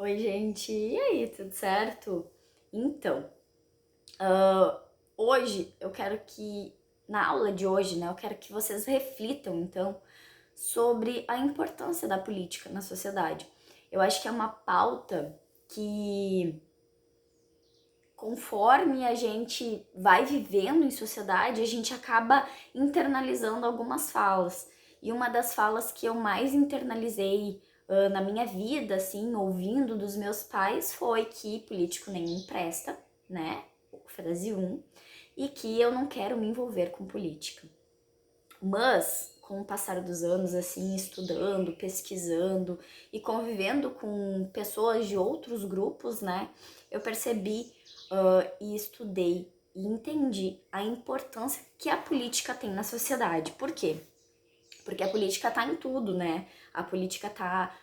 Oi, gente, e aí, tudo certo? Então, hoje eu quero que, na aula de hoje, né, eu quero que vocês reflitam, então, sobre a importância da política na sociedade. Eu acho que é uma pauta que, conforme a gente vai vivendo em sociedade, a gente acaba internalizando algumas falas. E uma das falas que eu mais internalizei na minha vida, assim, ouvindo dos meus pais, foi que político nenhum presta, né? Frase 1, e que eu não quero me envolver com política. Mas, com o passar dos anos, assim, estudando, pesquisando e convivendo com pessoas de outros grupos, né, eu percebi e estudei e entendi a importância que a política tem na sociedade. Por quê? Porque a política tá em tudo, né? A política tá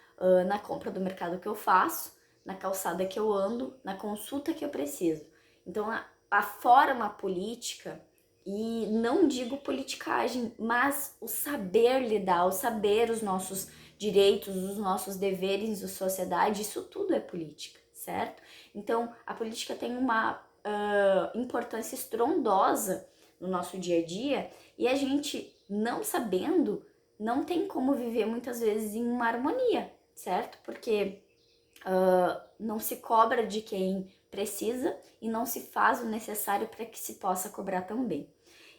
na compra do mercado que eu faço, na calçada que eu ando, na consulta que eu preciso. Então, a forma política, e não digo politicagem, mas o saber lidar, o saber os nossos direitos, os nossos deveres de sociedade, isso tudo é política, certo? Então, a política tem uma importância estrondosa no nosso dia a dia e a gente, não sabendo, não tem como viver muitas vezes em uma harmonia, certo? Porque não se cobra de quem precisa e não se faz o necessário para que se possa cobrar também.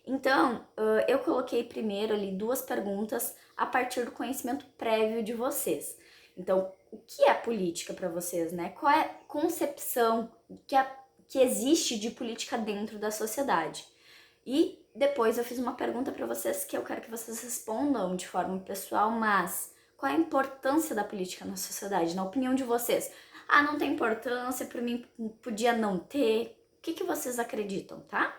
Então, eu coloquei primeiro ali duas perguntas a partir do conhecimento prévio de vocês. Então, o que é política para vocês, né? Qual é a concepção que existe de política dentro da sociedade? E depois eu fiz uma pergunta para vocês que eu quero que vocês respondam de forma pessoal, mas qual é a importância da política na sociedade, na opinião de vocês? Ah, não tem importância, para mim podia não ter. O que vocês acreditam, tá?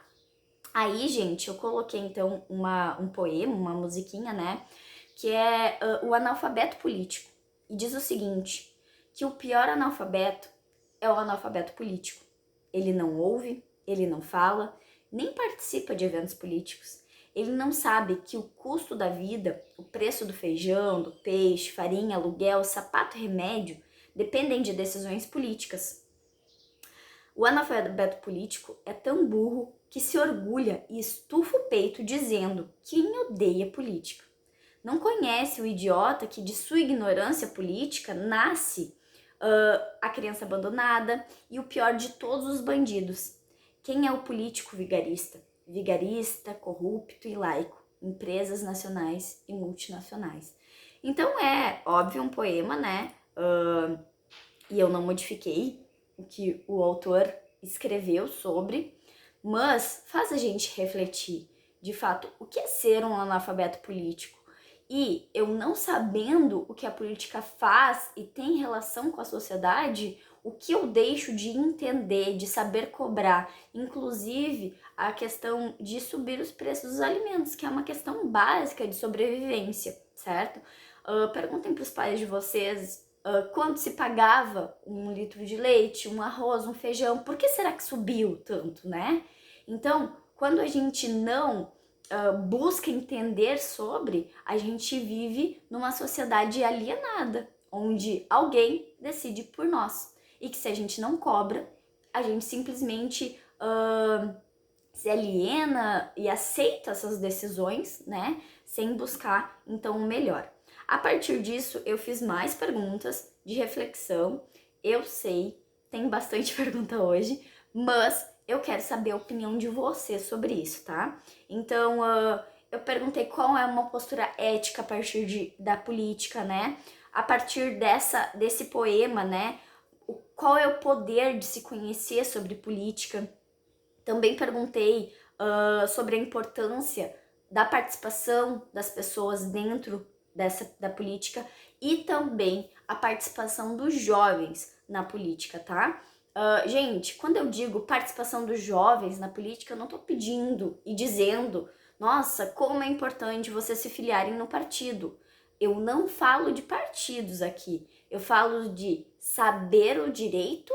Aí, gente, eu coloquei então um poema, uma musiquinha, né? Que é o analfabeto político. E diz o seguinte: que o pior analfabeto é o analfabeto político. Ele não ouve, ele não fala, nem participa de eventos políticos. Ele não sabe que o custo da vida, o preço do feijão, do peixe, farinha, aluguel, sapato e remédio dependem de decisões políticas. O analfabeto político é tão burro que se orgulha e estufa o peito dizendo que odeia política. Não conhece o idiota que de sua ignorância política nasce a criança abandonada e o pior de todos os bandidos. Quem é o político vigarista? Vigarista, corrupto e laico, empresas nacionais e multinacionais. Então é óbvio um poema, né? E eu não modifiquei o que o autor escreveu sobre, mas faz a gente refletir, de fato, o que é ser um analfabeto político. E eu não sabendo o que a política faz e tem relação com a sociedade, o que eu deixo de entender, de saber cobrar, inclusive a questão de subir os preços dos alimentos, que é uma questão básica de sobrevivência, certo? Perguntem para os pais de vocês quanto se pagava um litro de leite, um arroz, um feijão, por que será que subiu tanto, né? Então, quando a gente não busca entender sobre, a gente vive numa sociedade alienada, onde alguém decide por nós. E que se a gente não cobra, a gente simplesmente se aliena e aceita essas decisões, né? Sem buscar, então, o melhor. A partir disso, eu fiz mais perguntas de reflexão. Eu sei, tem bastante pergunta hoje, mas eu quero saber a opinião de você sobre isso, tá? Então, eu perguntei qual é uma postura ética a partir da política, né? A partir desse poema, né? Qual é o poder de se conhecer sobre política? Também perguntei sobre a importância da participação das pessoas dentro da política e também a participação dos jovens na política, tá? Gente, quando eu digo participação dos jovens na política, eu não tô pedindo e dizendo, nossa, como é importante vocês se filiarem no partido. Eu não falo de partidos aqui, eu falo de saber o direito,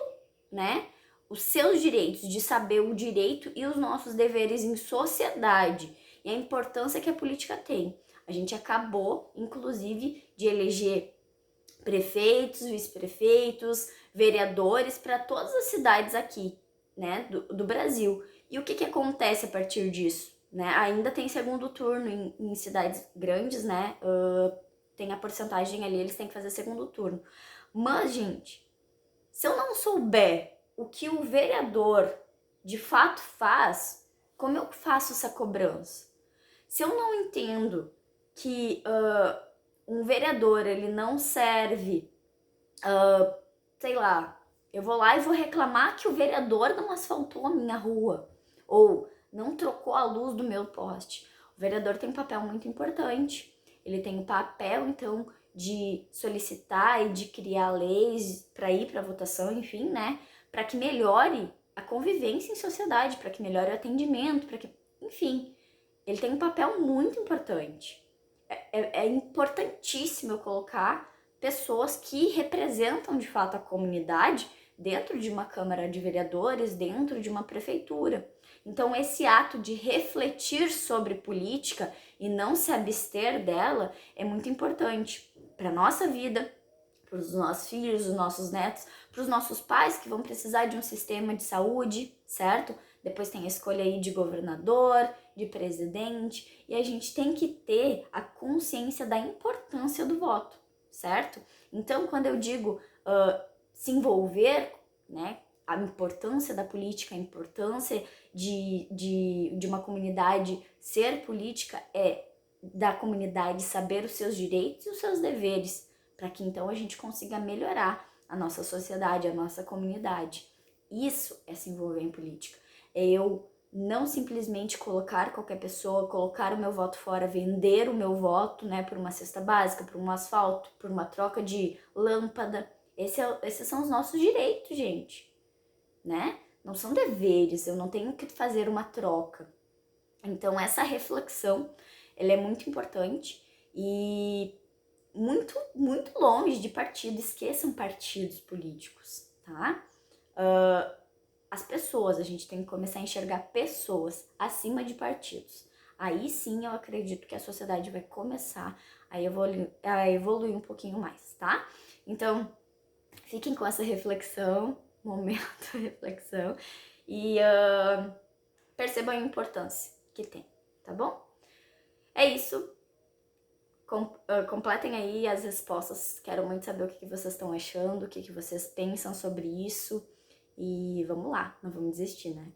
né? Os seus direitos, de saber o direito e os nossos deveres em sociedade e a importância que a política tem. A gente acabou, inclusive, de eleger prefeitos, vice-prefeitos, vereadores para todas as cidades aqui, né, do Brasil. E o que acontece a partir disso? Né? Ainda tem segundo turno em cidades grandes, né? Tem a porcentagem ali, eles têm que fazer segundo turno. Mas, gente, se eu não souber o que o vereador de fato faz, como eu faço essa cobrança? Se eu não entendo que um vereador, ele não serve, sei lá, eu vou lá e vou reclamar que o vereador não asfaltou a minha rua, ou não trocou a luz do meu poste. O vereador tem um papel muito importante. Ele tem o papel, então, de solicitar e de criar leis para ir para votação, enfim, né? Para que melhore a convivência em sociedade, para que melhore o atendimento, para que, enfim, ele tem um papel muito importante. É importantíssimo eu colocar pessoas que representam de fato a comunidade dentro de uma Câmara de Vereadores, dentro de uma prefeitura. Então, esse ato de refletir sobre política e não se abster dela é muito importante para a nossa vida, para os nossos filhos, os nossos netos, para os nossos pais que vão precisar de um sistema de saúde, certo? Depois tem a escolha aí de governador, de presidente, e a gente tem que ter a consciência da importância do voto, certo? Então, quando eu digo se envolver, né, a importância da política, a importância de uma comunidade ser política é da comunidade saber os seus direitos e os seus deveres, para que então a gente consiga melhorar a nossa sociedade, a nossa comunidade. Isso é se envolver em política. É eu não simplesmente colocar qualquer pessoa, colocar o meu voto fora, vender o meu voto, né, por uma cesta básica, por um asfalto, por uma troca de lâmpada. Esses são os nossos direitos, gente, né? Não são deveres, eu não tenho que fazer uma troca. Então, essa reflexão, ela é muito importante e muito, muito longe de partido. Esqueçam partidos políticos, tá? As pessoas, a gente tem que começar a enxergar pessoas acima de partidos. Aí sim eu acredito que a sociedade vai começar a evoluir um pouquinho mais, tá? Então, fiquem com essa reflexão, momento de reflexão, e percebam a importância que tem, tá bom? É isso. Completem aí as respostas. Quero muito saber o que vocês estão achando, o que vocês pensam sobre isso. E vamos lá, não vamos desistir, né?